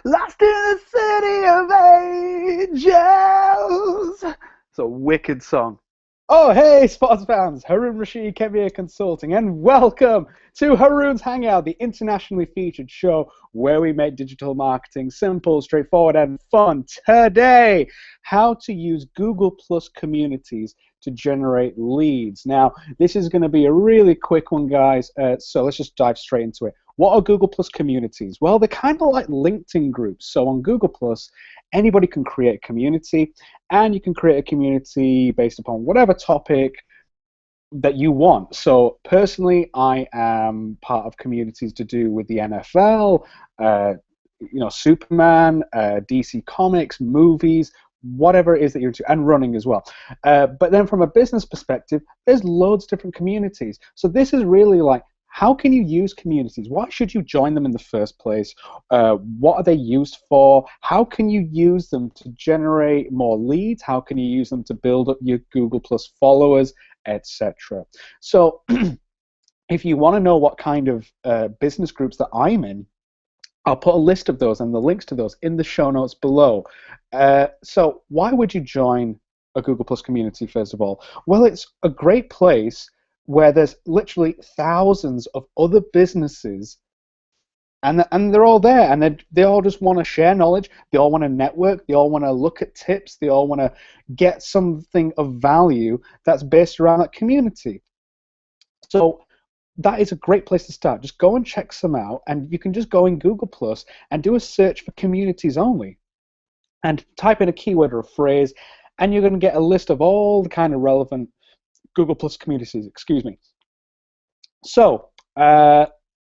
Lost in the city of angels. It's a wicked song. Oh, hey, sports fans! Haroon Rashid, Khemeia Consulting, and welcome to Haroon's Hangout, the internationally featured show where we make digital marketing simple, straightforward, and fun. Today, how to use Google Plus communities to generate leads. Now, this is going to be a really quick one, guys, so let's just dive straight into it. What are Google Plus communities? Well, they're kind of like LinkedIn groups. So on Google Plus, anybody can create a community, and you can create a community based upon whatever topic that you want. So personally, I am part of communities to do with the NFL, Superman, DC Comics, movies, whatever it is that you're into, and running as well. But then from a business perspective, there's loads of different communities. So this is really like, how can you use communities? Why should you join them in the first place? What are they used for? How can you use them to generate more leads? How can you use them to build up your Google Plus followers, etc.? So if you want to know what kind of business groups that I'm in, I'll put a list of those and the links to those in the show notes below. So why would you join a Google Plus community, first of all? Well, it's a great place where there's literally thousands of other businesses, and they're all there, and they all just want to share knowledge, they all want to network, they all want to look at tips, they all want to get something of value that's based around that community. So that is a great place to start. Just go and check some out, and you can just go in Google Plus and do a search for communities only, and type in a keyword or a phrase, and you're going to get a list of all the kind of relevant Google Plus communities, excuse me. So the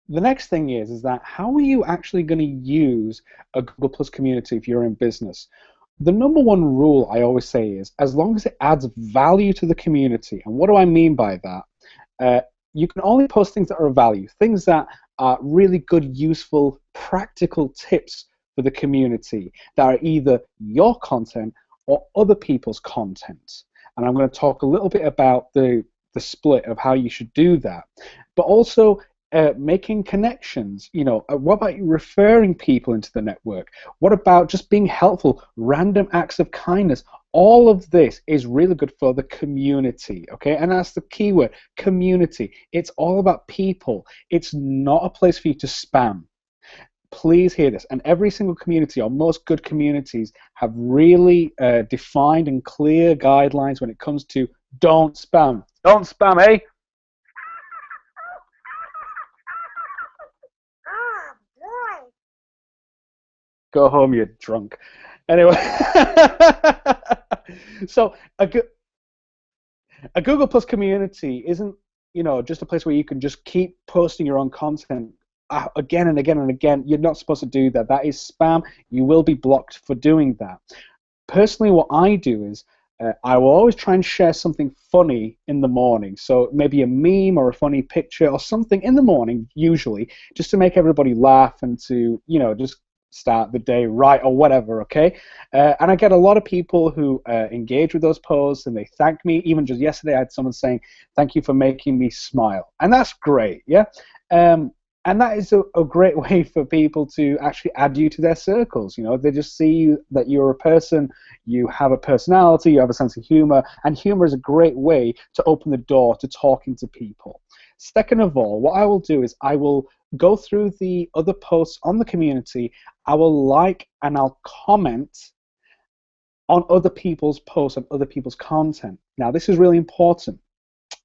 next thing is that how are you actually going to use a Google Plus community if you're in business? The number one rule I always say is, as long as it adds value to the community. And what do I mean by that? You can only post things that are of value, things that are really good, useful, practical tips for the community that are either your content or other people's content. And I'm going to talk a little bit about the split of how you should do that. But also making connections. What about you referring people into the network? What about just being helpful, random acts of kindness? All of this is really good for the community, okay? And that's the keyword, community. It's all about people. It's not a place for you to spam. Please hear this, and every single community, or most good communities, have really defined and clear guidelines when it comes to don't spam. Don't spam, eh? Go home, you're drunk. Anyway, so a Google Plus community isn't, just a place where you can just keep posting your own content again and again and again. You're not supposed to do that. That is spam. You will be blocked for doing that. Personally, what I do is I will always try and share something funny in the morning. So maybe a meme or a funny picture or something in the morning, usually, just to make everybody laugh and to, just start the day right or whatever, okay? And I get a lot of people who engage with those posts, and they thank me. Even just yesterday, I had someone saying, "Thank you for making me smile." And that's great, yeah? And that is a great way for people to actually add you to their circles. They just see that you're a person, you have a personality, you have a sense of humor, and humor is a great way to open the door to talking to people. Second of all, what I will do is I will go through the other posts on the community, I will like and I'll comment on other people's posts and other people's content. Now, this is really important.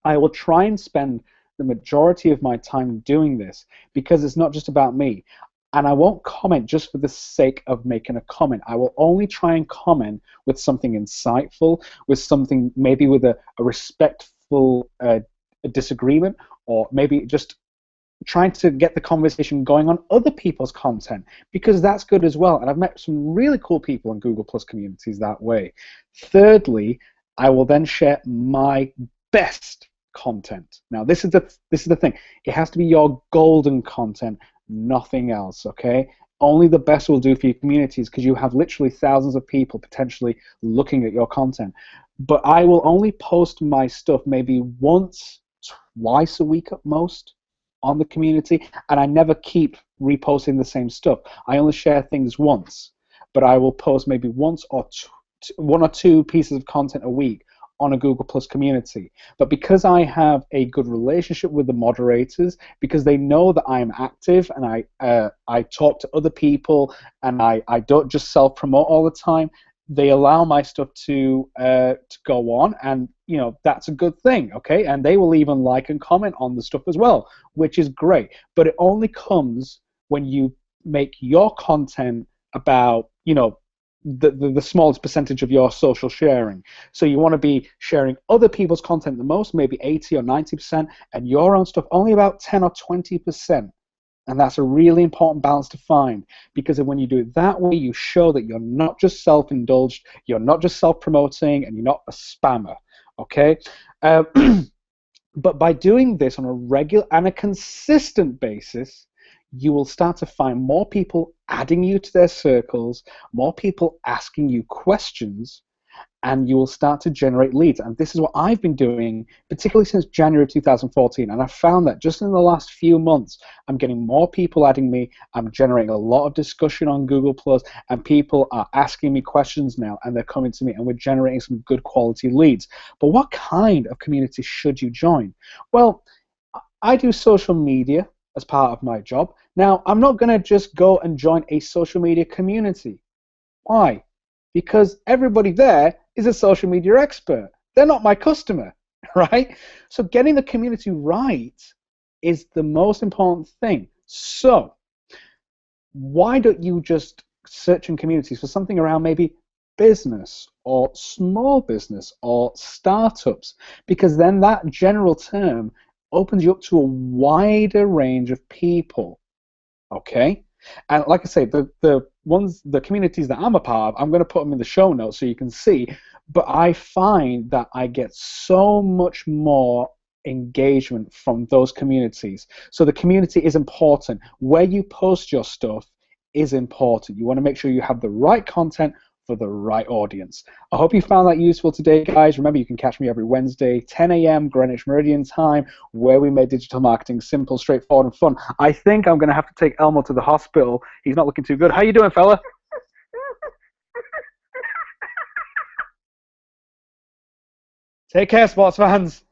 I will try and spend the majority of my time doing this because it's not just about me. And I won't comment just for the sake of making a comment. I will only try and comment with something insightful, with something maybe with a respectful disagreement, or maybe just trying to get the conversation going on other people's content, because that's good as well. And I've met some really cool people in Google Plus communities that way. Thirdly, I will then share my best content. Now, this is the thing. It has to be your golden content, nothing else, okay? Only the best will do for your communities, because you have literally thousands of people potentially looking at your content. But I will only post my stuff maybe once, twice a week at most on the community, and I never keep reposting the same stuff. I only share things once, but I will post maybe one or two pieces of content a week on a Google Plus community. But because I have a good relationship with the moderators, because they know that I am active and I talk to other people and I don't just self-promote all the time, they allow my stuff to go on, and that's a good thing, okay? And they will even like and comment on the stuff as well, which is great. But it only comes when you make your content about the smallest percentage of your social sharing. So you want to be sharing other people's content the most, maybe 80 or 90%, and your own stuff only about 10 or 20%. And that's a really important balance to find, because when you do it that way, you show that you're not just self-indulged, you're not just self-promoting, and you're not a spammer, okay? But by doing this on a regular and a consistent basis, you will start to find more people adding you to their circles, more people asking you questions, and you will start to generate leads. And this is what I've been doing, particularly since January of 2014. And I found that just in the last few months, I'm getting more people adding me. I'm generating a lot of discussion on Google+, and people are asking me questions now, and they're coming to me, and we're generating some good quality leads. But what kind of community should you join? Well, I do social media as part of my job. Now, I'm not going to just go and join a social media community. Why? Because everybody there is a social media expert. They're not my customer, right? So getting the community right is the most important thing. So why don't you just search in communities for something around maybe business or small business or startups? Because then that general term opens you up to a wider range of people, okay? And like I say, the communities that I'm a part of, I'm going to put them in the show notes so you can see, but I find that I get so much more engagement from those communities. So the community is important. Where you post your stuff is important. You want to make sure you have the right content for the right audience. I hope you found that useful today, guys. Remember, you can catch me every Wednesday, 10 a.m. Greenwich Meridian time, where we make digital marketing simple, straightforward, and fun. I think I'm going to have to take Elmo to the hospital. He's not looking too good. How you doing, fella? Take care, sports fans.